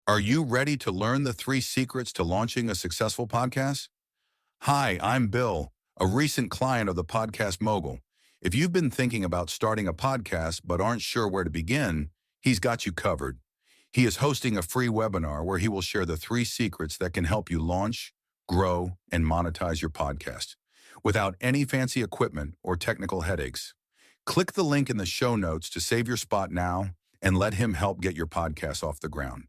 Are you ready to learn the 3 secrets to launching a successful podcast? Hi, I'm Bill, a recent client of the Podcast Mogul. If you've been thinking about starting a podcast but aren't sure where to begin, he's got you covered. He is hosting a free webinar where he will share the 3 secrets that can help you launch, grow, and monetize your podcast without any fancy equipment or technical headaches. Click the link in the show notes to save your spot now and let him help get your podcast off the ground.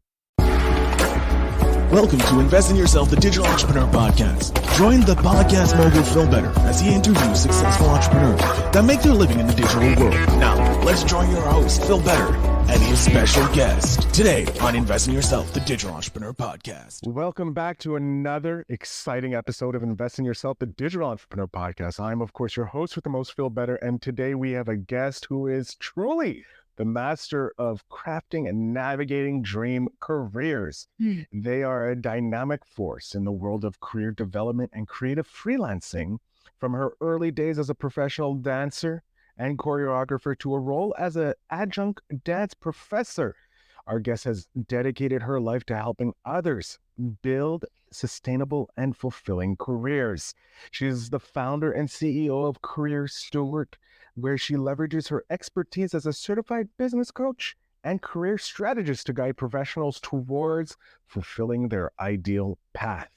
Welcome to Invest in Yourself, the Digital Entrepreneur Podcast. Join the podcast mogul Phil Better as he interviews successful entrepreneurs that make their living in the digital world. Now, let's join your host, Phil Better, and his special guest today on Invest in Yourself, the Digital Entrepreneur Podcast. Welcome back to another exciting episode of Invest in Yourself, the Digital Entrepreneur Podcast. I'm, of course, your host with the most, Phil Better, and today we have a guest who is truly the master of crafting and navigating dream careers. They are a dynamic force in the world of career development and creative freelancing. From her early days as a professional dancer and choreographer to a role as an adjunct dance professor, our guest has dedicated her life to helping others build sustainable and fulfilling careers. She is the founder and CEO of Career Steward, where she leverages her expertise as a certified business coach and career strategist to guide professionals towards fulfilling their ideal path.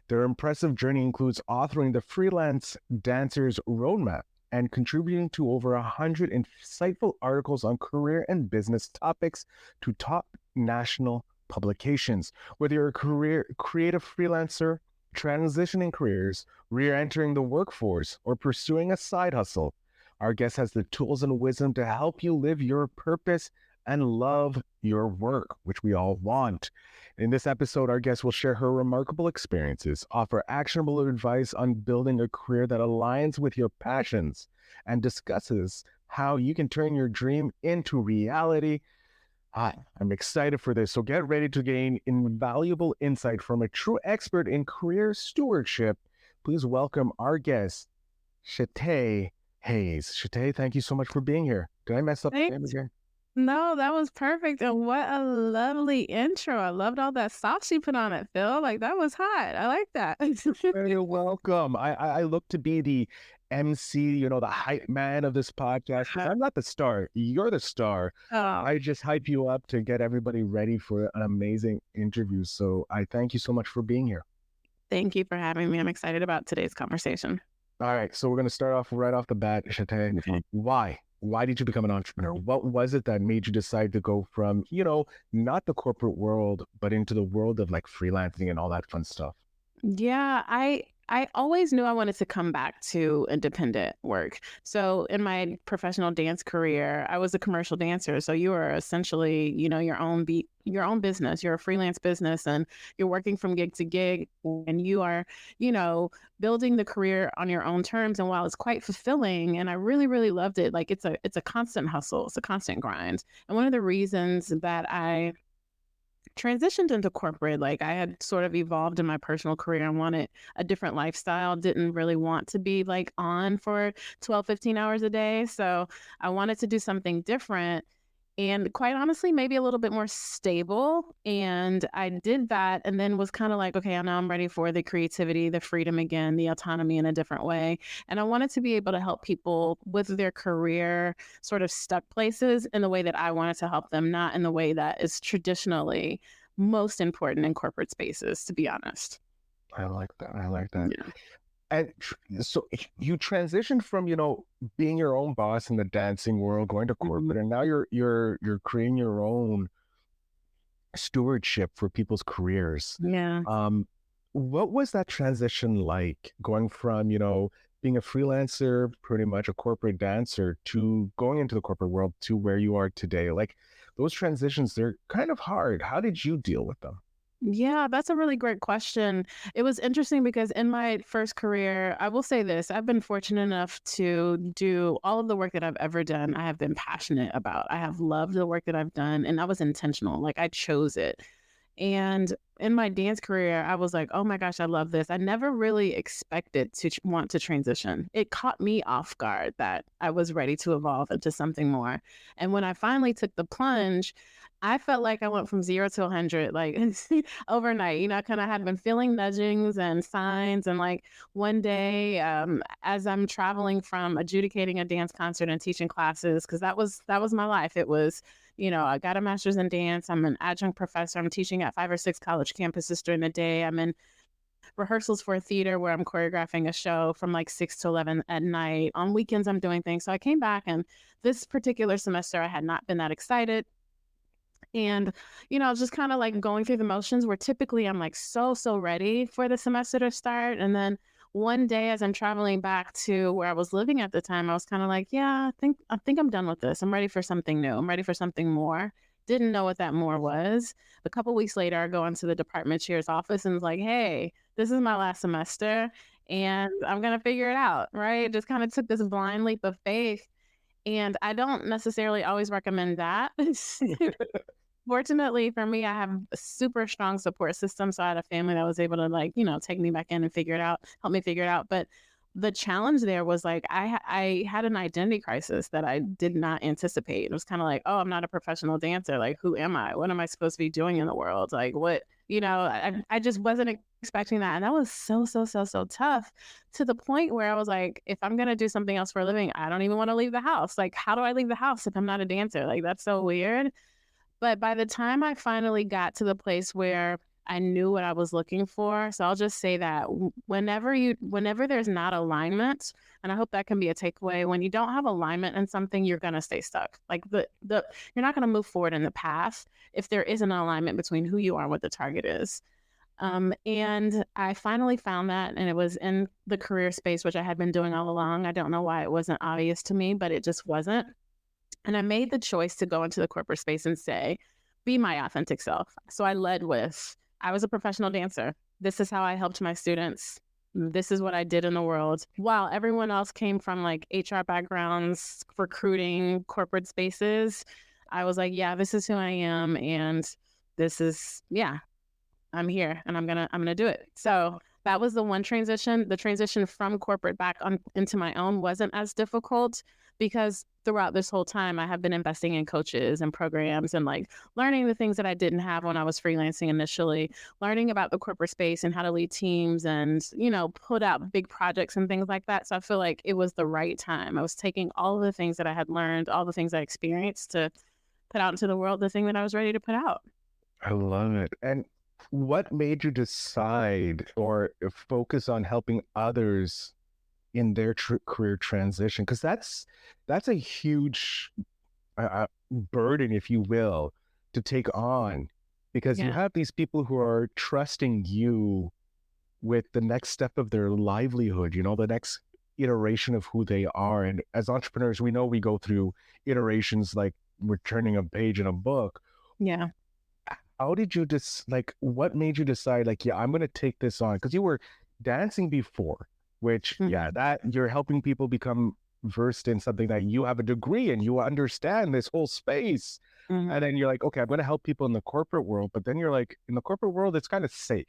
Their impressive journey includes authoring the Freelance Dancer's Roadmap and contributing to over 100 insightful articles on career and business topics to top national publications. Whether you're a creative freelancer, transitioning careers, re-entering the workforce, or pursuing a side hustle, our guest has the tools and wisdom to help you live your purpose and love your work, which we all want. In this episode, our guest will share her remarkable experiences, offer actionable advice on building a career that aligns with your passions, and discusses how you can turn your dream into reality. Hi, I'm excited for this. So get ready to gain invaluable insight from a true expert in career stewardship. Please welcome our guest, Shaté Hayes. Shaté, thank you so much for being here. Did I mess up the name again? No, that was perfect. And what a lovely intro. I loved all that sauce you put on it, Phil. Like, that was hot. I like that. You're welcome. I look to be the MC, the hype man of this podcast. I'm not the star. You're the star. Oh, I just hype you up to get everybody ready for an amazing interview. So I thank you so much for being here. thank you for having me. I'm excited about today's conversation. All right. So we're going to start off right off the bat, Shaté. Why? Why did you become an entrepreneur? What was it that made you decide to go from, not the corporate world, but into the world of like freelancing and all that fun stuff? Yeah, I always knew I wanted to come back to independent work. So in my professional dance career, I was a commercial dancer. So you are essentially, your own business. You're a freelance business and you're working from gig to gig and you are, building the career on your own terms. And while it's quite fulfilling and I really, really loved it, like it's a constant hustle, it's a constant grind. And one of the reasons that I transitioned into corporate, like I had sort of evolved in my personal career and wanted a different lifestyle, didn't really want to be like on for 12, 15 hours a day. So I wanted to do something different and quite honestly, maybe a little bit more stable. And I did that and then was kind of like, okay, now I'm ready for the creativity, the freedom again, the autonomy in a different way. And I wanted to be able to help people with their career sort of stuck places in the way that I wanted to help them, not in the way that is traditionally most important in corporate spaces, to be honest. I like that. I like that. Yeah. And so you transitioned from, being your own boss in the dancing world, going to corporate, and now you're creating your own stewardship for people's careers. Yeah. What was that transition like, going from, being a freelancer, pretty much a corporate dancer, to going into the corporate world to where you are today? Like those transitions, they're kind of hard. How did you deal with them? Yeah, that's a really great question. It was interesting because in my first career, I will say this, I've been fortunate enough to do all of the work that I've ever done. I have been passionate about. I have loved the work that I've done and I was intentional. Like I chose it. And in my dance career, I was like, oh my gosh, I love this. I never really expected to want to transition. It caught me off guard that I was ready to evolve into something more. And when I finally took the plunge, I felt like I went from 0 to 100, like, overnight. You know, I kinda had been feeling nudgings and signs, and, like, one day, as I'm traveling from adjudicating a dance concert and teaching classes, because that was my life. It was, I got a master's in dance, I'm an adjunct professor, I'm teaching at 5 or 6 college campuses during the day, I'm in rehearsals for a theater where I'm choreographing a show from, like, 6 to 11 at night. On weekends, I'm doing things. So I came back, and this particular semester, I had not been that excited. And, I was just kind of like going through the motions where typically I'm like so ready for the semester to start. And then one day as I'm traveling back to where I was living at the time, I was kind of like, yeah, I think I'm done with this. I'm ready for something new. I'm ready for something more. Didn't know what that more was. A couple weeks later, I go into the department chair's office and was like, hey, this is my last semester and I'm gonna figure it out. Right. Just kind of took this blind leap of faith. And I don't necessarily always recommend that. Fortunately for me, I have a super strong support system. So I had a family that was able to, like, take me back in and figure it out, help me figure it out. But the challenge there was like I had an identity crisis that I did not anticipate. It was kind of like, oh, I'm not a professional dancer. Like, who am I? What am I supposed to be doing in the world? Like, what, I just wasn't expecting that. And that was so tough, to the point where I was like, if I'm going to do something else for a living, I don't even want to leave the house. Like, how do I leave the house if I'm not a dancer? Like, that's so weird. But by the time I finally got to the place where I knew what I was looking for, so I'll just say that whenever there's not alignment, and I hope that can be a takeaway, when you don't have alignment in something, you're gonna stay stuck. Like you're not gonna move forward in the path if there isn't an alignment between who you are and what the target is. And I finally found that, and it was in the career space, which I had been doing all along. I don't know why it wasn't obvious to me, but it just wasn't. And I made the choice to go into the corporate space and say, be my authentic self. So I led with, I was a professional dancer. This is how I helped my students. This is what I did in the world. While everyone else came from like HR backgrounds, recruiting, corporate spaces, I was like, yeah, this is who I am. And this is, yeah, I'm here and I'm gonna do it. So that was the one transition. The transition from corporate back on into my own wasn't as difficult, because throughout this whole time I have been investing in coaches and programs and like learning the things that I didn't have when I was freelancing initially, learning about the corporate space and how to lead teams and, put out big projects and things like that. So I feel like it was the right time. I was taking all of the things that I had learned, all the things I experienced, to put out into the world the thing that I was ready to put out. I love it. And what made you decide or focus on helping others in their career transition? Because that's a huge burden, if you will, to take on, because you Yeah. have these people who are trusting you with the next step of their livelihood, the next iteration of who they are. And as entrepreneurs, we know we go through iterations like we're turning a page in a book. Yeah. How did you what made you decide, like, yeah, I'm going to take this on? Because you were dancing before, which, yeah, that you're helping people become versed in something that you have a degree in, you understand this whole space. Mhm. And then you're like, okay, I'm going to help people in the corporate world. But then you're like, in the corporate world, it's kind of safe.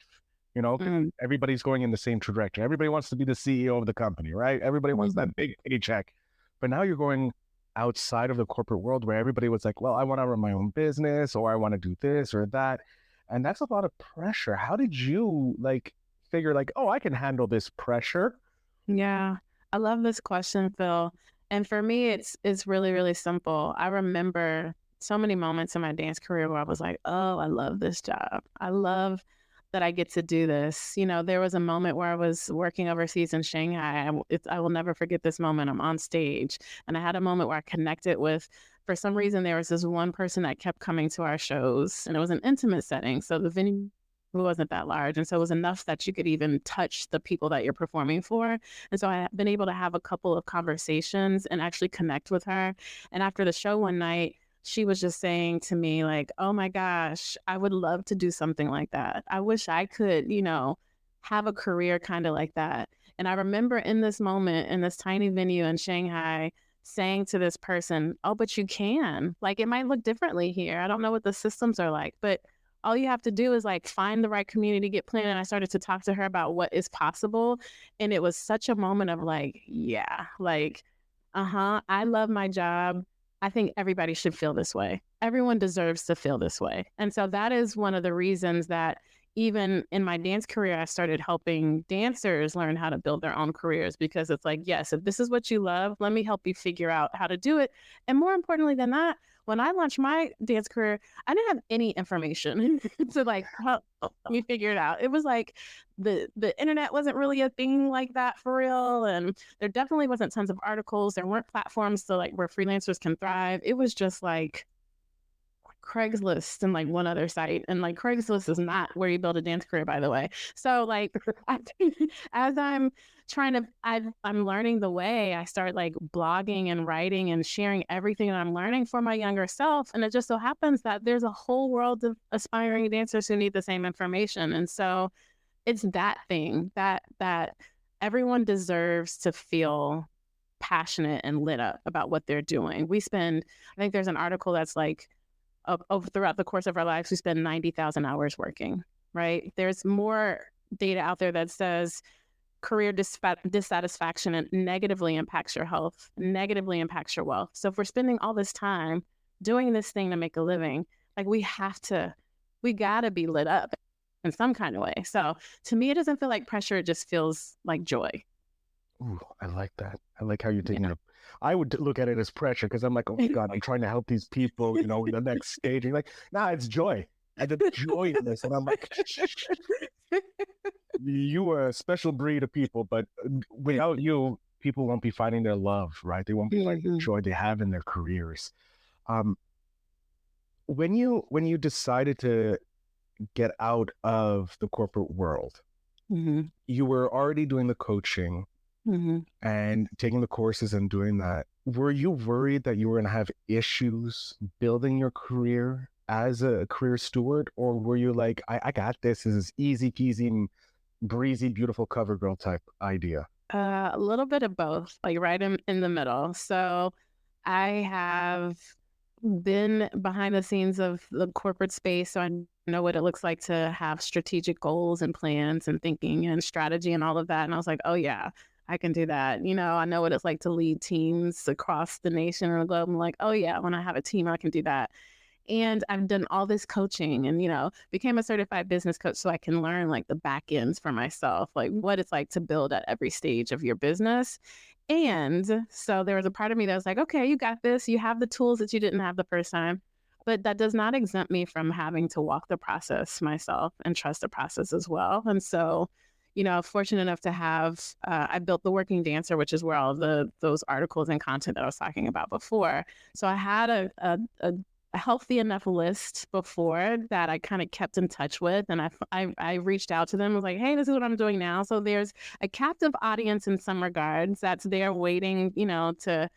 Everybody's going in the same trajectory. Everybody wants to be the CEO of the company, right? Everybody wants that big paycheck. But now you're going outside of the corporate world where everybody was like, well, I want to run my own business, or I want to do this or that. And that's a lot of pressure. How did you figure oh, I can handle this pressure? Yeah, I love this question, Phil. And for me, it's really, really simple. I remember so many moments in my dance career where I was like, oh, I love this job. I love that I get to do this. There was a moment where I was working overseas in Shanghai. I will never forget this moment. I'm on stage, and I had a moment where I connected with, for some reason, there was this one person that kept coming to our shows, and it was an intimate setting. So the venue wasn't that large. And so it was enough that you could even touch the people that you're performing for. And so I had been able to have a couple of conversations and actually connect with her. And after the show one night, she was just saying to me, like, oh my gosh, I would love to do something like that. I wish I could, have a career kind of like that. And I remember in this moment, in this tiny venue in Shanghai, saying to this person, oh, but you can. Like, it might look differently here. I don't know what the systems are like, but all you have to do is like find the right community, get planted. And I started to talk to her about what is possible. And it was such a moment of like, yeah, like, I love my job. I think everybody should feel this way. everyone deserves to feel this way. And so that is one of the reasons that even in my dance career, I started helping dancers learn how to build their own careers, because it's like, yes, if this is what you love, let me help you figure out how to do it. And more importantly than that, when I launched my dance career, I didn't have any information to like help me figure it out. It was like the internet wasn't really a thing like that for real. And there definitely wasn't tons of articles. There weren't platforms to like where freelancers can thrive. It was just like Craigslist and like one other site. And like Craigslist is not where you build a dance career, by the way. So like as I'm I'm learning the way, I start like blogging and writing and sharing everything that I'm learning for my younger self. And it just so happens that there's a whole world of aspiring dancers who need the same information. And so it's that thing that everyone deserves to feel passionate and lit up about what they're doing. I think there's an article that's like, throughout the course of our lives, we spend 90,000 hours working, right? There's more data out there that says career dissatisfaction negatively impacts your health, negatively impacts your wealth. So if we're spending all this time doing this thing to make a living, like we gotta be lit up in some kind of way. So to me, it doesn't feel like pressure. It just feels like joy. Ooh, I like that. I like how you're taking it. I would look at it as pressure because I'm like, oh my God, I'm trying to help these people, in the next stage. And you're like, nah, it's joy. I did joy in this. And I'm like, you are a special breed of people, but without you, people won't be finding their love, right? They won't be finding the joy they have in their careers. When you decided to get out of the corporate world, you were already doing the coaching and taking the courses and doing that. Were you worried that you were going to have issues building your career as a career steward? Or were you like, I got this. This is easy peasy, breezy, beautiful cover girl type idea? A little bit of both, like right in the middle. So I have been behind the scenes of the corporate space, so I know what it looks like to have strategic goals and plans and thinking and strategy and all of that. And I was like, oh yeah, I can do that. I know what it's like to lead teams across the nation or the globe. I'm like, oh yeah, when I have a team, I can do that. And I've done all this coaching and, became a certified business coach so I can learn like the back ends for myself, like what it's like to build at every stage of your business. And so there was a part of me that was like, okay, you got this. You have the tools that you didn't have the first time. But that does not exempt me from having to walk the process myself and trust the process as well. And so, fortunate enough to have, I built The Working Dancer, which is where all of those articles and content that I was talking about before. So I had a healthy enough list before that I kind of kept in touch with. And I reached out to them, was like, hey, this is what I'm doing now. So there's a captive audience in some regards that's there waiting, to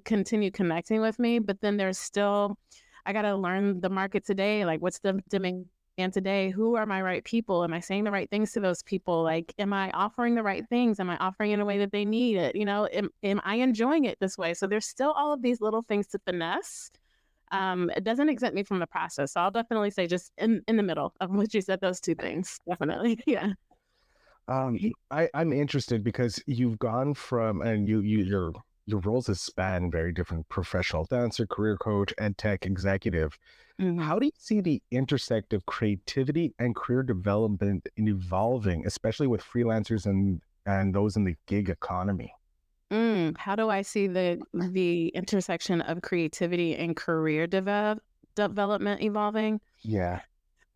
continue connecting with me. But then there's still, I got to learn the market today. Like, what's the demand today? Who are my right people? Am I saying the right things to those people? Like, am I offering the right things? Am I offering it in a way that they need it? Am I enjoying it this way? So there's still all of these little things to finesse. It doesn't exempt me from the process. So I'll definitely say just in the middle of what you said, those two things. Definitely. Yeah. I'm interested because you've gone from, and your roles have spanned very different: professional dancer, career coach, ed tech executive. How do you see the intersect of creativity and career development in evolving, especially with freelancers and those in the gig economy? How do I see the intersection of creativity and career development evolving? Yeah.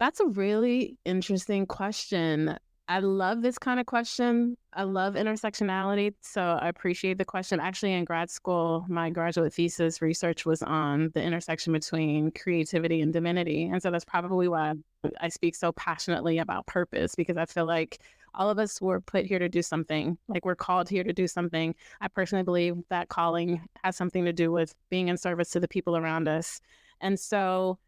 That's a really interesting question. I love this kind of question. I love intersectionality, so I appreciate the question. Actually, in grad school, my graduate thesis research was on the intersection between creativity and divinity. And so that's probably why I speak so passionately about purpose, because I feel like all of us were put here to do something, like we're called here to do something. I personally believe that calling has something to do with being in service to the people around us. And so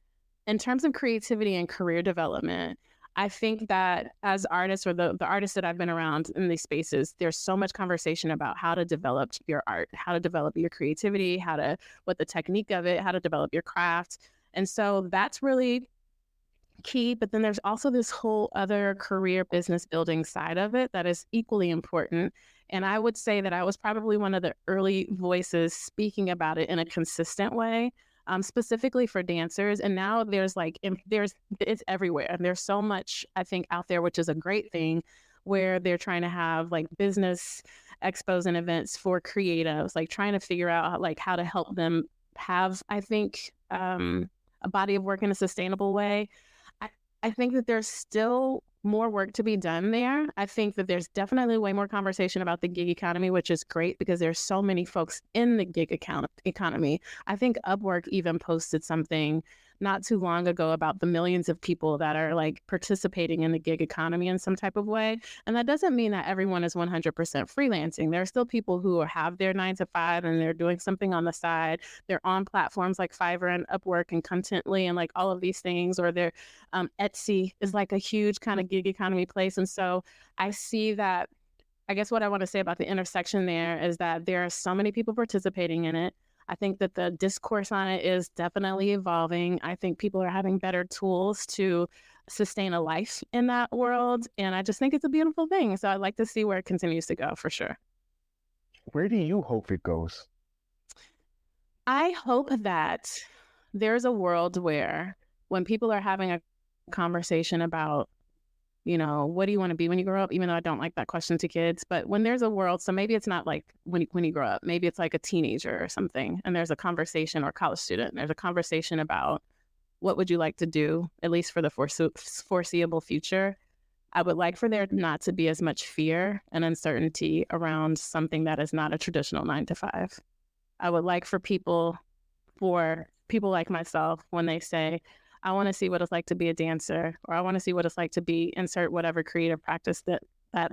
in terms of creativity and career development, I think that as artists, or the artists that I've been around in these spaces, there's so much conversation about how to develop your art, how to develop your creativity, what the technique of it, how to develop your craft. And so that's really key. But then there's also this whole other career business building side of it that is equally important. And I would say that I was probably one of the early voices speaking about it in a consistent way. specifically for dancers. And now there's it's everywhere. And there's so much, I think, out there, which is a great thing, where they're trying to have like business expos and events for creatives, like trying to figure out like how to help them have, I think, a body of work in a sustainable way. I think that there's still more work to be done there. I think that there's definitely way more conversation about the gig economy, which is great because there's so many folks in the gig economy. I think Upwork even posted something not too long ago about the millions of people that are like participating in the gig economy in some type of way. And that doesn't mean that everyone is 100% freelancing. There are still people who have their 9 to 5 and they're doing something on the side. They're on platforms like Fiverr and Upwork and Contently and like all of these things, or they're Etsy is like a huge kind of gig economy place. And so I see that. I guess what I want to say about the intersection there is that there are so many people participating in it. I think that the discourse on it is definitely evolving. I think people are having better tools to sustain a life in that world. And I just think it's a beautiful thing. So I'd like to see where it continues to go for sure. Where do you hope it goes? I hope that there's a world where when people are having a conversation about, what do you want to be when you grow up? Even though I don't like that question to kids, but when there's a world, so maybe it's not like when you grow up, maybe it's like a teenager or something, and there's a conversation, or college student, and there's a conversation about what would you like to do, at least for the foreseeable future. I would like for there not to be as much fear and uncertainty around something that is not a traditional 9 to 5. I would like for people like myself, when they say, I want to see what it's like to be a dancer, or I want to see what it's like to be insert whatever creative practice that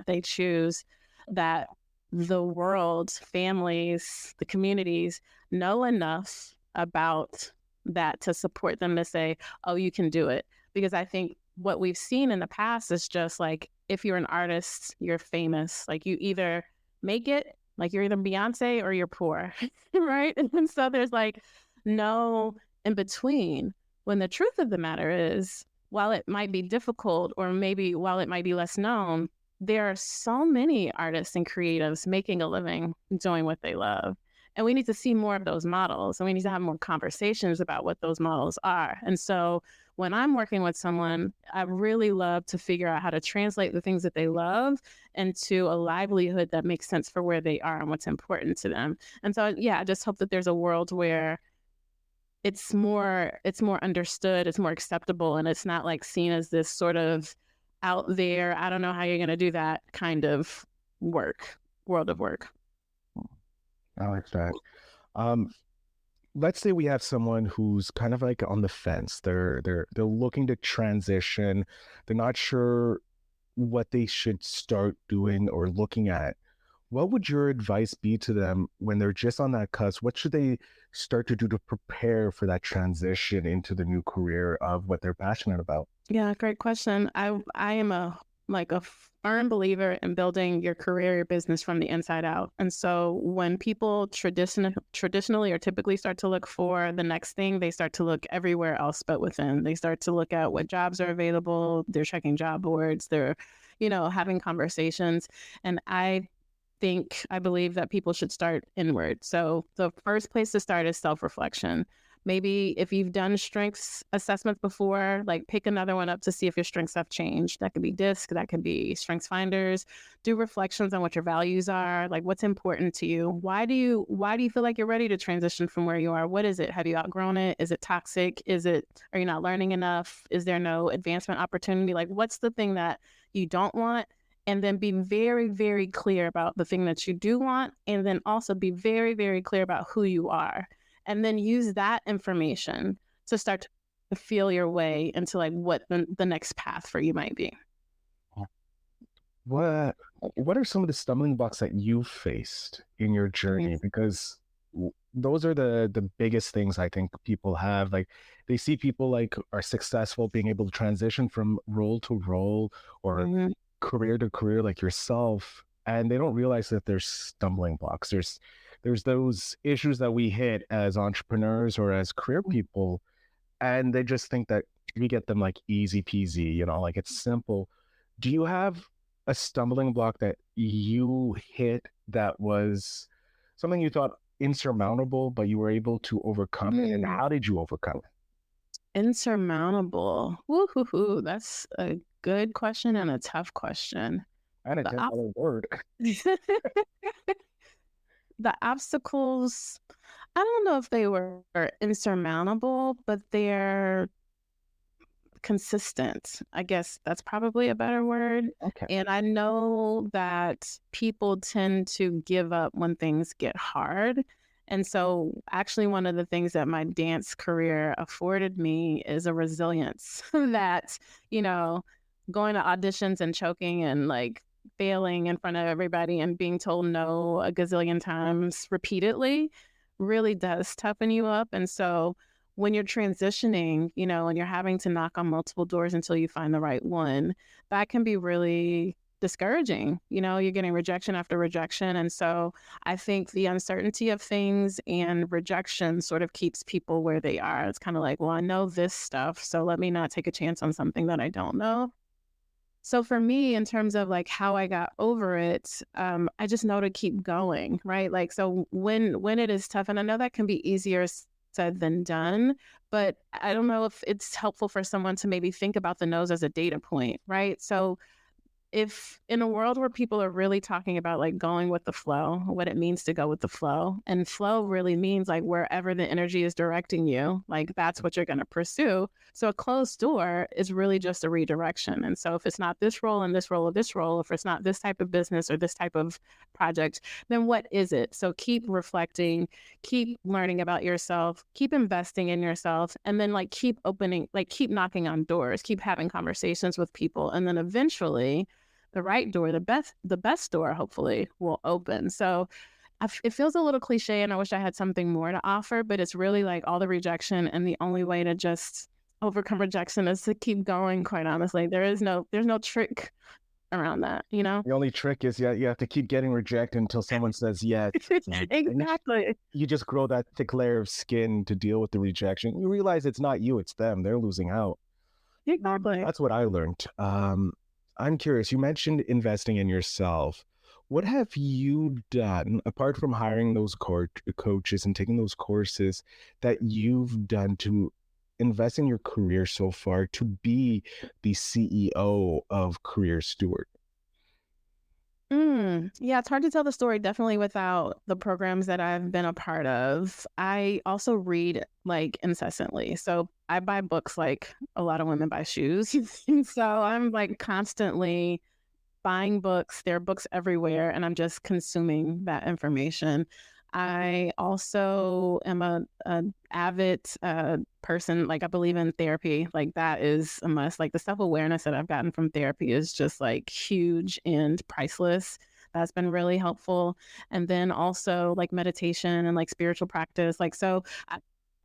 they choose, that the world, families, the communities know enough about that to support them to say, oh, you can do it. Because I think what we've seen in the past is just like, if you're an artist, you're famous, like you either make it, like you're either Beyonce or you're poor, right? And so there's like no in between. When the truth of the matter is, while it might be difficult, or maybe while it might be less known, there are so many artists and creatives making a living doing what they love. And we need to see more of those models, and we need to have more conversations about what those models are. And so when I'm working with someone, I really love to figure out how to translate the things that they love into a livelihood that makes sense for where they are and what's important to them. And so, yeah, I just hope that there's a world where it's more understood, it's more acceptable, and it's not like seen as this sort of out there, I don't know how you're going to do that kind of world of work. I like that. Let's say we have someone who's kind of like on the fence. They're looking to transition. They're not sure what they should start doing or looking at. What would your advice be to them when they're just on that cusp? What should they start to do to prepare for that transition into the new career of what they're passionate about? Yeah, great question. I am a firm believer in building your career, your business from the inside out. And so when people traditionally or typically start to look for the next thing, they start to look everywhere else but within. They start to look at what jobs are available. They're checking job boards. They're, having conversations. And I believe that people should start inward. So the first place to start is self-reflection. Maybe if you've done strengths assessments before, like pick another one up to see if your strengths have changed. That could be DISC, that could be Strengths Finders. Do reflections on what your values are, like what's important to you. Why do you feel like you're ready to transition from where you are? What is it? Have you outgrown it? Is it toxic? Are you not learning enough? Is there no advancement opportunity? Like what's the thing that you don't want? And then be very, very clear about the thing that you do want. And then also be very, very clear about who you are. And then use that information to start to feel your way into like what the next path for you might be. What are some of the stumbling blocks that you faced in your journey? Because those are the biggest things I think people have. Like they see people like are successful being able to transition from role to role or career to career like yourself, and they don't realize that there's stumbling blocks. There's those issues that we hit as entrepreneurs or as career people, and they just think that we get them like easy peasy, like it's simple. Do you have a stumbling block that you hit that was something you thought, insurmountable, but you were able to overcome it? And how did you overcome Insurmountable. Woo-hoo-hoo. That's a good question and a tough question. it? And a The $10 word. the obstacles, I don't know if they were insurmountable, but they're consistent. I guess that's probably a better word. Okay. And I know that people tend to give up when things get hard. And so, actually, one of the things that my dance career afforded me is a resilience that, you know, going to auditions and choking and like failing in front of everybody and being told no a gazillion times repeatedly really does toughen you up. And so, when you're transitioning, you know, and you're having to knock on multiple doors until you find the right one, that can be really discouraging. You know, you're getting rejection after rejection. And so I think the uncertainty of things and rejection sort of keeps people where they are. It's kind of like, well, I know this stuff, so let me not take a chance on something that I don't know. So for me, in terms of like how I got over it, I just know to keep going, right? Like, so when it is tough, and I know that can be easier said than done, but I don't know if it's helpful for someone to maybe think about the nose as a data point, right? So if in a world where people are really talking about like going with the flow, what it means to go with the flow, and flow really means like wherever the energy is directing you, like that's what you're going to pursue. So a closed door is really just a redirection. And so if it's not this role and this role or this role, if it's not this type of business or this type of project, then what is it? So keep reflecting, keep learning about yourself, keep investing in yourself, and then like keep opening, like keep knocking on doors, keep having conversations with people. And then eventually the right door, the best door, hopefully will open. So it feels a little cliche and I wish I had something more to offer, but it's really like all the rejection, and the only way to just overcome rejection is to keep going, quite honestly. There's no trick around that, you know? The only trick is you have to keep getting rejected until someone says yes. And Exactly. you just grow that thick layer of skin to deal with the rejection. You realize it's not you, it's them. They're losing out. Exactly. That's what I learned. I'm curious. You mentioned investing in yourself. What have you done apart from hiring those coaches and taking those courses that you've done to invest in your career so far to be the CEO of Career Steward? Yeah, it's hard to tell the story definitely without the programs that I've been a part of. I also read like incessantly. So I buy books like a lot of women buy shoes. And so I'm like constantly buying books. There are books everywhere, and I'm just consuming that information. I also am a avid person. Like I believe in therapy. Like that is a must. Like the self-awareness that I've gotten from therapy is just like huge and priceless. That's been really helpful. And then also like meditation and like spiritual practice. Like so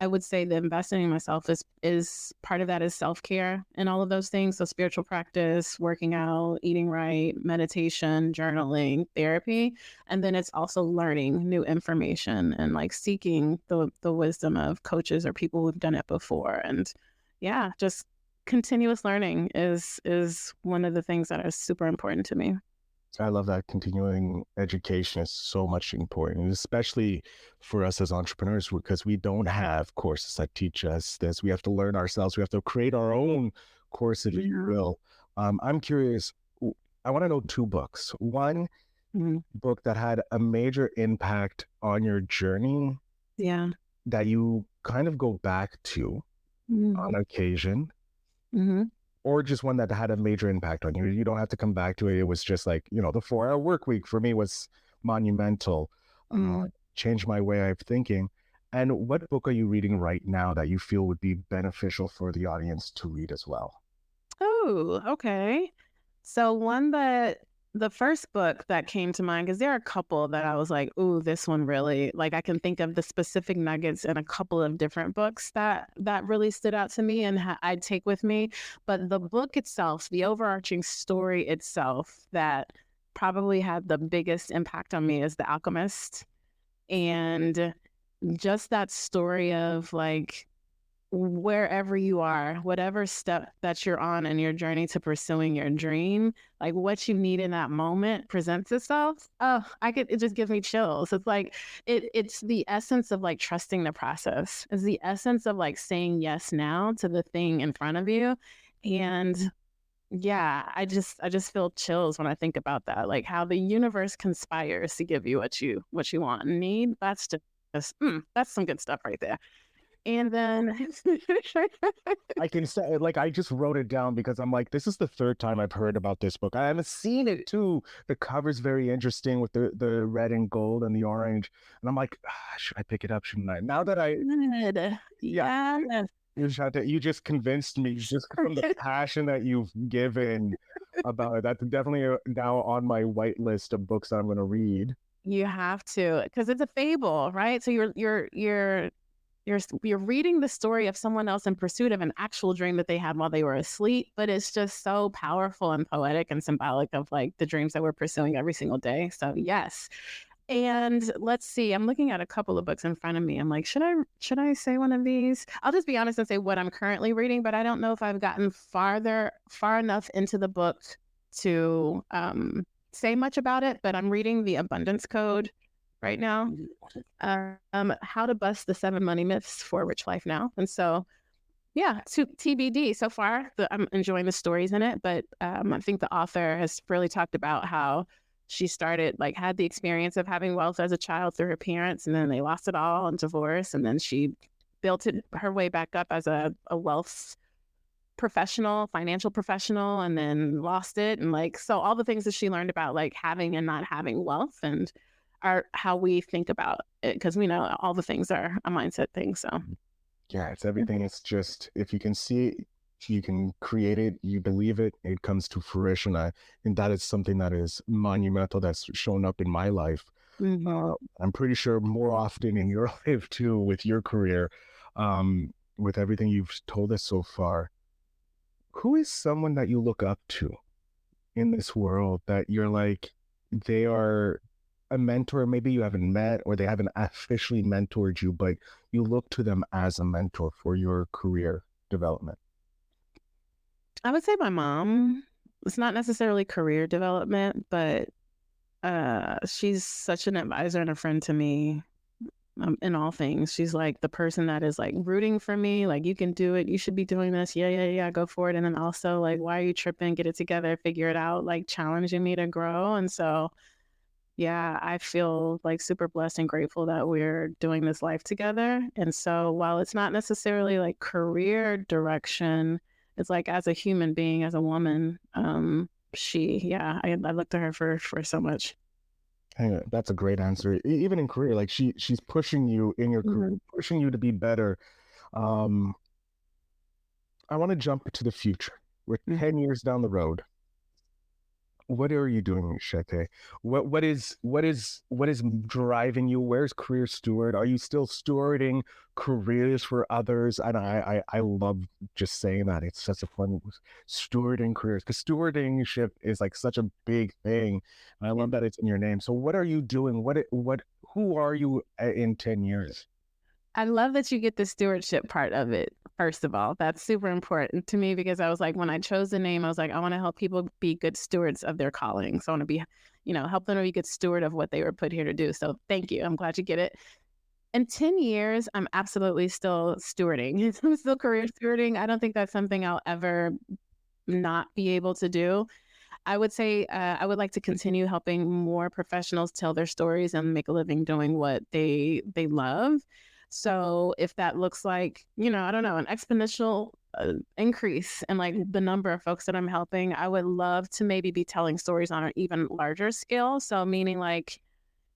I would say that investing in myself is part of that is self-care and all of those things. So spiritual practice, working out, eating right, meditation, journaling, therapy. And then it's also learning new information and like seeking the wisdom of coaches or people who've done it before. And yeah, just continuous learning is one of the things that are super important to me. I love that continuing education is so much important, especially for us as entrepreneurs, because we don't have courses that teach us this. We have to learn ourselves. We have to create our own courses, if you will. I'm curious. I want to know two books. One book that had a major impact on your journey Yeah. that you kind of go back to on occasion. Or just one that had a major impact on you. You don't have to come back to it. It was just like, the 4-hour work week for me was monumental. Changed my way of thinking. And what book are you reading right now that you feel would be beneficial for the audience to read as well? Oh, okay. So the first book that came to mind, because there are a couple that I was like, ooh, this one really, like I can think of the specific nuggets in a couple of different books that really stood out to me and I'd take with me. But the book itself, the overarching story itself that probably had the biggest impact on me is The Alchemist. And just that story of like wherever you are, whatever step that you're on in your journey to pursuing your dream, like what you need in that moment presents itself. Oh, it just gives me chills. It's like, it's the essence of like trusting the process. It's the essence of like saying yes now to the thing in front of you. And yeah, I just feel chills when I think about that. Like how the universe conspires to give you what you want and need. That's some good stuff right there. And then I can say, like, I just wrote it down because I'm like, this is the third time I've heard about this book. I haven't seen it too. The cover's very interesting with the red and gold and the orange. And I'm like, should I pick it up? Shouldn't I? Now that I, good. yeah, Yes. you just convinced me just from the passion that you've given about it. That's definitely now on my white list of books I'm going to read. You have to, because it's a fable, right? So you're reading the story of someone else in pursuit of an actual dream that they had while they were asleep, but it's just so powerful and poetic and symbolic of like the dreams that we're pursuing every single day. So yes. And let's see, I'm looking at a couple of books in front of me. I'm like, should I say one of these? I'll just be honest and say what I'm currently reading, but I don't know if I've gotten far enough into the book to say much about it. But I'm reading The Abundance Code right now. How to Bust the 7 Money Myths for a Rich Life Now. And so, yeah, to TBD so far. I'm enjoying the stories in it, but I think the author has really talked about how she had the experience of having wealth as a child through her parents, and then they lost it all in divorce, and then she built her way back up as a wealth professional, financial professional, and then lost it. And like, so all the things that she learned about like having and not having wealth and are how we think about it, because we know all the things are a mindset thing. So Yeah, it's everything. It's just, if you can see it, you can create it, you believe it, it comes to fruition. And that is something that is monumental that's shown up in my life. I'm pretty sure more often in your life too, with your career, with everything you've told us so far. Who is someone that you look up to in this world that you're like, they are a mentor, maybe you haven't met or they haven't officially mentored you, but you look to them as a mentor for your career development? I would say my mom. It's not necessarily career development, but she's such an advisor and a friend to me, in all things. She's like the person that is like rooting for me, like, you can do it, you should be doing this, yeah, go for it. And then also like, why are you tripping, get it together, figure it out, like challenging me to grow. And so yeah, I feel like super blessed and grateful that we're doing this life together. And so while it's not necessarily like career direction, it's like as a human being, as a woman, I look to her for so much. Hang on, that's a great answer. Even in career, like she's pushing you in your career, pushing you to be better. Um, I want to jump to the future. We're 10 years down the road. What are you doing, Shaté? What is driving you? Where's career steward? Are you still stewarding careers for others? And I love just saying that. It's such a fun stewarding careers, because stewardingship is like such a big thing. And I love that it's in your name. So what are you doing? Who are you in 10 years? I love that you get the stewardship part of it. First of all, that's super important to me, because I was like, when I chose the name, I was like, I want to help people be good stewards of their calling. So I want to be, help them to be good steward of what they were put here to do. So thank you. I'm glad you get it. In 10 years, I'm absolutely still stewarding. I'm still career stewarding. I don't think that's something I'll ever not be able to do. I would say I would like to continue helping more professionals tell their stories and make a living doing what they love. So if that looks like, I don't know, an exponential increase in like the number of folks that I'm helping, I would love to maybe be telling stories on an even larger scale. So meaning like,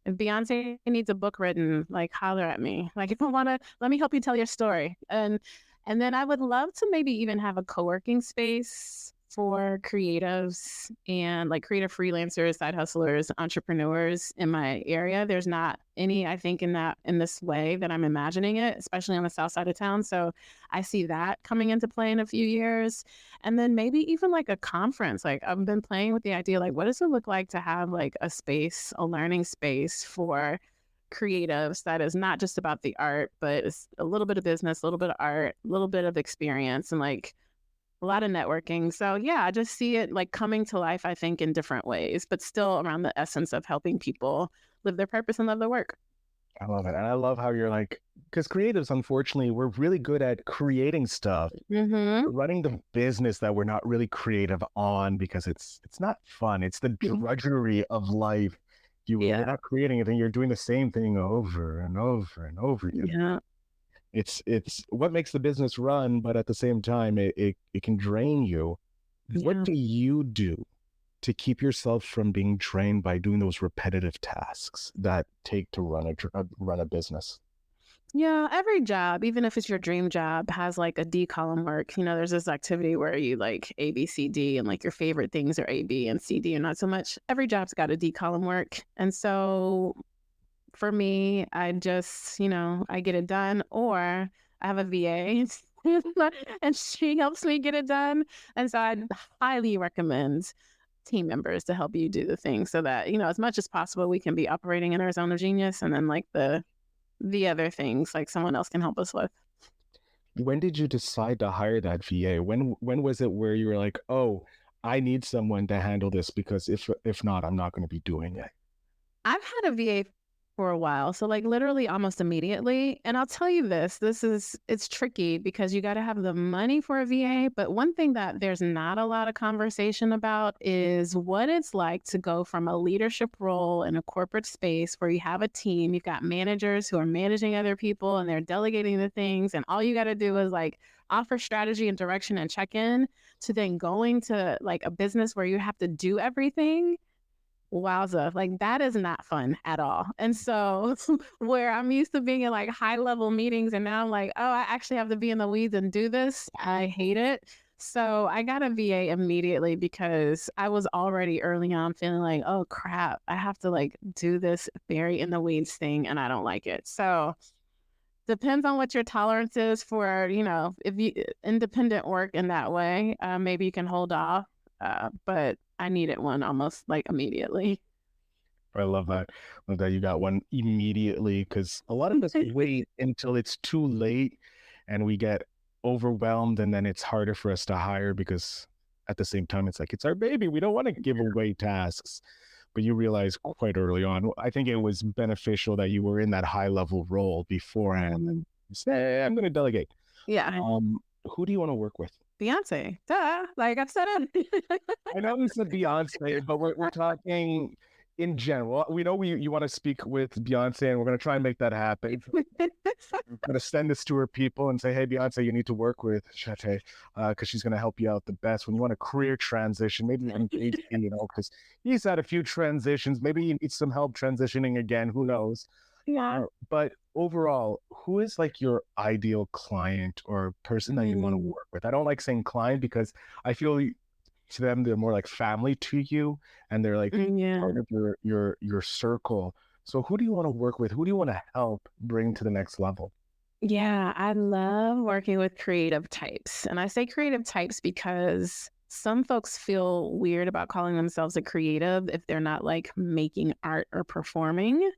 if Beyonce needs a book written, like holler at me. Like if I want to, let me help you tell your story. And then I would love to maybe even have a co-working space for creatives and like creative freelancers, side hustlers, entrepreneurs in my area. There's not any, I think, in this way that I'm imagining it, especially on the south side of town. So I see that coming into play in a few years. And then maybe even like a conference. Like I've been playing with the idea, like, what does it look like to have like a space, a learning space for creatives that is not just about the art, but it's a little bit of business, a little bit of art, a little bit of experience, and like a lot of networking. So yeah, I just see it like coming to life, I think, in different ways, but still around the essence of helping people live their purpose and love their work. I love it. And I love how you're like, because creatives, unfortunately, we're really good at creating stuff, Mm-hmm. running the business that we're not really creative on because it's not fun. It's the drudgery of life. You're Yeah. not creating anything. You're doing the same thing over and over and over again. Yeah. It's what makes the business run, but at the same time, it can drain you. What Yeah. do you do to keep yourself from being drained by doing those repetitive tasks that take to run a business? Yeah, every job, even if it's your dream job, has like a D column work. You know, there's this activity where you like A, B, C, D, and like your favorite things are A, B, and C, D, and not so much. Every job's got a D column work. And so for me, I just, I get it done, or I have a VA and she helps me get it done. And so I highly recommend team members to help you do the thing so that, as much as possible, we can be operating in our zone of genius. And then like the other things like someone else can help us with. When did you decide to hire that VA? When was it where you were like, oh, I need someone to handle this because if not, I'm not going to be doing it? I've had a VA for a while, so like literally almost immediately. And I'll tell you it's tricky because you got to have the money for a VA. But one thing that there's not a lot of conversation about is what it's like to go from a leadership role in a corporate space where you have a team, you've got managers who are managing other people and they're delegating the things. And all you got to do is like offer strategy and direction and check in, to then going to like a business where you have to do everything. Wowza, like that is not fun at all. And so where I'm used to being in like high level meetings and now I'm like, oh, I actually have to be in the weeds and do this. I hate it. So I got a VA immediately because I was already early on feeling like, oh crap, I have to like do this very in the weeds thing and I don't like it. So depends on what your tolerance is for, if you independent work in that way, maybe you can hold off. But I needed one almost like immediately. I love that. Love that you got one immediately because a lot of us wait until it's too late and we get overwhelmed and then it's harder for us to hire because at the same time, it's like, it's our baby. We don't want to give away tasks. But you realize quite early on, I think it was beneficial that you were in that high level role beforehand and you say, hey, I'm going to delegate. Yeah. Who do you want to work with? Beyonce. Duh. Like I've said it. I know we said Beyonce, but we're talking in general. We know you want to speak with Beyonce, and we're going to try and make that happen. We're going to send this to her people and say, hey, Beyonce, you need to work with Shaté because she's going to help you out the best. When you want a career transition, maybe because he's had a few transitions. Maybe you need some help transitioning again. Who knows? Yeah. But overall, who is like your ideal client or person that you want to work with? I don't like saying client because I feel to them they're more like family to you and they're like part of your circle. So who do you want to work with? Who do you want to help bring to the next level? Yeah, I love working with creative types. And I say creative types because some folks feel weird about calling themselves a creative if they're not like making art or performing.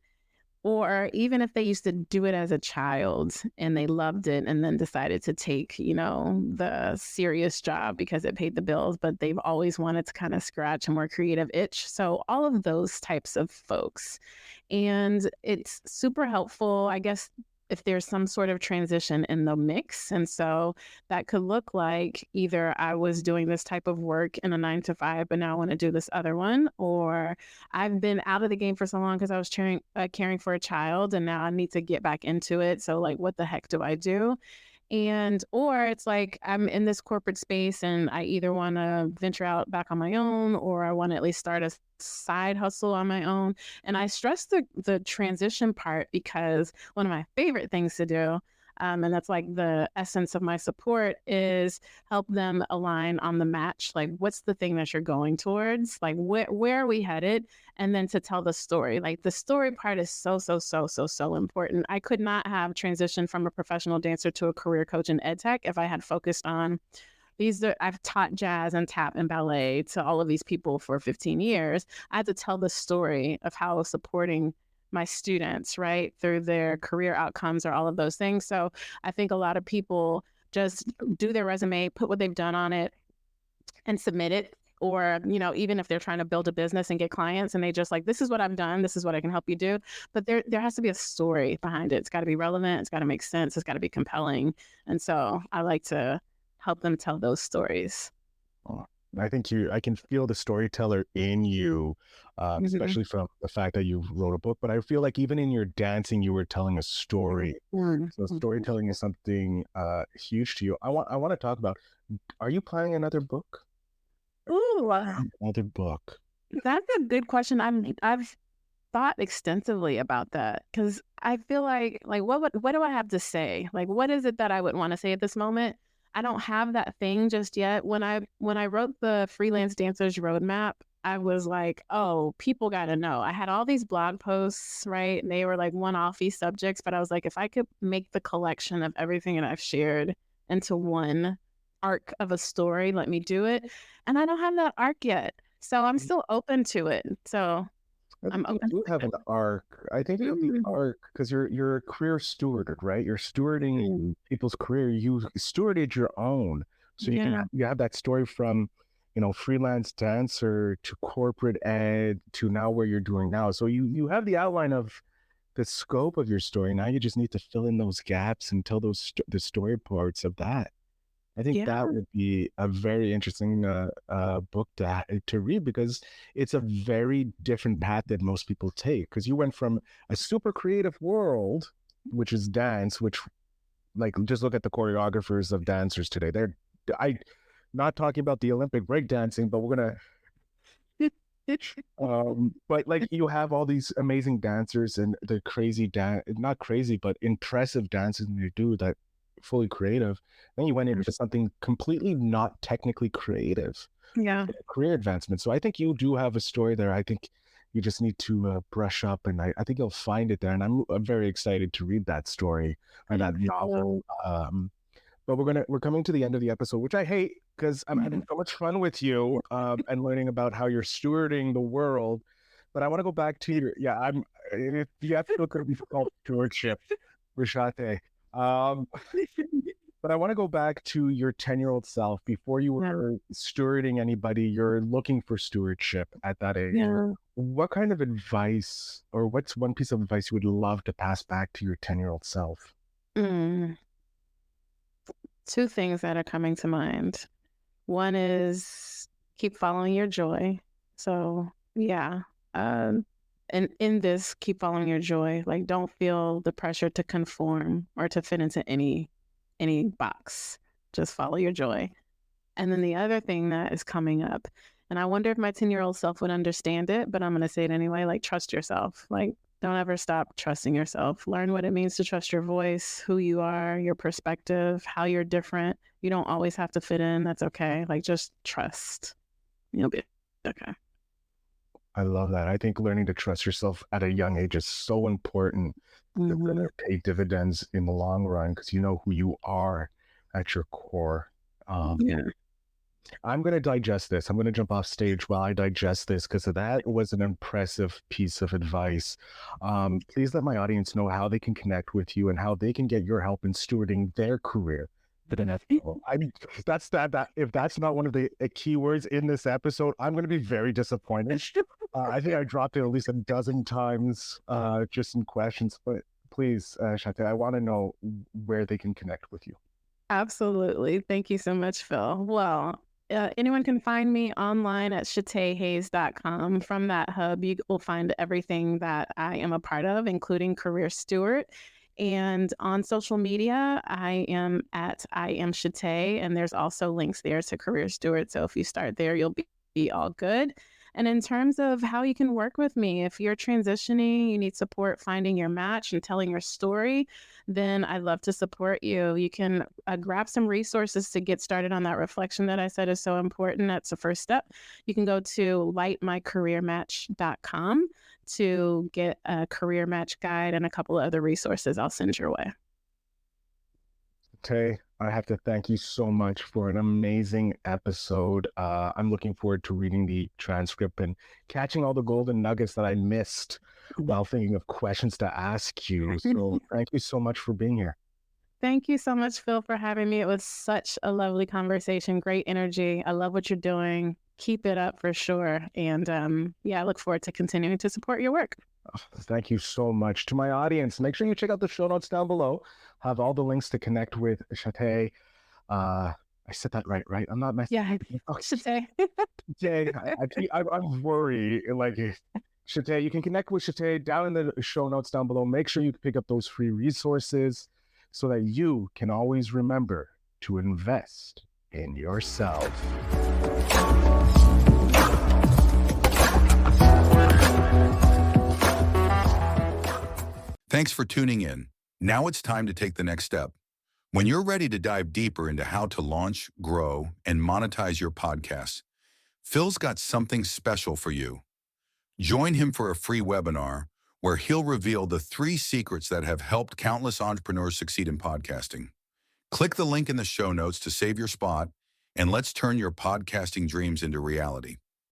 Or even if they used to do it as a child and they loved it and then decided to take, the serious job because it paid the bills, but they've always wanted to kind of scratch a more creative itch. So all of those types of folks. And it's super helpful, I guess, if there's some sort of transition in the mix. And so that could look like either I was doing this type of work in a 9 to 5, but now I want to do this other one, or I've been out of the game for so long because I was caring for a child and now I need to get back into it. So like, what the heck do I do? Or it's like I'm in this corporate space and I either want to venture out back on my own or I want to at least start a side hustle on my own. And I stress the transition part because one of my favorite things to do, and that's like the essence of my support, is help them align on the match. Like, what's the thing that you're going towards? Like, where are we headed? And then to tell the story. Like, the story part is so important. I could not have transitioned from a professional dancer to a career coach in ed tech if I had focused on I've taught jazz and tap and ballet to all of these people for 15 years. I had to tell the story of how I was supporting my students, right, through their career outcomes or all of those things. So I think a lot of people just do their resume, put what they've done on it, and submit it. Or, even if they're trying to build a business and get clients and they just like, this is what I've done, this is what I can help you do. But there has to be a story behind it. It's got to be relevant. It's got to make sense. It's got to be compelling. And so I like to help them tell those stories. Oh, I think I can feel the storyteller in you, especially from the fact that you wrote a book. But I feel like even in your dancing, you were telling a story. So storytelling is something huge to you. I want to talk about. Are you planning another book? Ooh, Another book. That's a good question. I've thought extensively about that because I feel like what do I have to say? Like, what is it that I would want to say at this moment? I don't have that thing just yet. When I wrote the Freelance Dancers Roadmap, I was like, oh, people got to know. I had all these blog posts, right? And they were like one-offy subjects, but I was like, if I could make the collection of everything that I've shared into one arc of a story, let me do it. And I don't have that arc yet. So I'm still open to it. So I'm You open do to have it. an arc. I think you have the arc because you're a career steward, right? You're stewarding people's career. You stewarded your own, so Yeah. you have that story from, freelance dancer to corporate ed to now where you're doing now. So you have the outline of the scope of your story. Now you just need to fill in those gaps and tell the story parts of that. I think Yeah. that would be a very interesting book to read because it's a very different path that most people take. Because you went from a super creative world, which is dance, which like just look at the choreographers of dancers today. I not talking about the Olympic breakdancing, but we're gonna but like you have all these amazing dancers and the crazy not crazy, but impressive dances they do that fully creative. Then you went into something completely not technically creative, Yeah. career advancement. So I think you do have a story there. I think you just need to brush up, and I think you'll find it there. And I'm very excited to read that story or that novel. But we're coming to the end of the episode, which I hate because I'm having so much fun with you and learning about how you're stewarding the world. But I want to go back to the episode could be called stewardship for Shaté. But I want to go back to your 10-year-old self before you were stewarding anybody. You're looking for stewardship at that age. Yeah. What kind of advice, or what's one piece of advice you would love to pass back to your 10-year-old self? Mm. Two things that are coming to mind. One is keep following your joy. So yeah. And in this, keep following your joy. Like, don't feel the pressure to conform or to fit into any box. Just follow your joy. And then the other thing that is coming up, and I wonder if my 10-year-old self would understand it, but I'm going to say it anyway, like, trust yourself. Like, don't ever stop trusting yourself. Learn what it means to trust your voice, who you are, your perspective, how you're different. You don't always have to fit in. That's okay. Like, just trust. You'll be okay. I love that. I think learning to trust yourself at a young age is so important. It's going to pay dividends in the long run because you know who you are at your core. Yeah. I'm going to digest this. I'm going to jump off stage while I digest this because that was an impressive piece of advice. Please let my audience know how they can connect with you and how they can get your help in stewarding their career. But I mean, that's that. If that's not one of the keywords in this episode, I'm going to be very disappointed. I think I dropped it at least a dozen times just in questions. But please, Shaté, I want to know where they can connect with you. Absolutely. Thank you so much, Phil. Well, anyone can find me online at shatéhayes.com. From that hub, you will find everything that I am a part of, including Career Steward. And on social media, I am at I am Shaté, and there's also links there to Career Steward. So if you start there, you'll be all good. And in terms of how you can work with me, if you're transitioning, you need support finding your match and telling your story, then I'd love to support you. You can grab some resources to get started on that reflection that I said is so important. That's the first step. You can go to lightmycareermatch.com to get a career match guide and a couple of other resources I'll send your way. Okay, I have to thank you so much for an amazing episode. I'm looking forward to reading the transcript and catching all the golden nuggets that I missed while thinking of questions to ask you. So thank you so much for being here. Thank you so much, Phil, for having me. It was such a lovely conversation, great energy. I love what you're doing. Keep it up for sure. And yeah, I look forward to continuing to support your work. Thank you so much. To my audience, make sure you check out the show notes down below. Have all the links to connect with Shaté. I said that right? I'm not messing. Yeah, I should say. Shaté, I'm worried. Like, Shaté, you can connect with Shaté down in the show notes down below. Make sure you pick up those free resources so that you can always remember to invest in yourself. Thanks for tuning in. Now it's time to take the next step. When you're ready to dive deeper into how to launch, grow, and monetize your podcast, Phil's got something special for you. Join him for a free webinar where he'll reveal the 3 secrets that have helped countless entrepreneurs succeed in podcasting. Click the link in the show notes to save your spot, and let's turn your podcasting dreams into reality.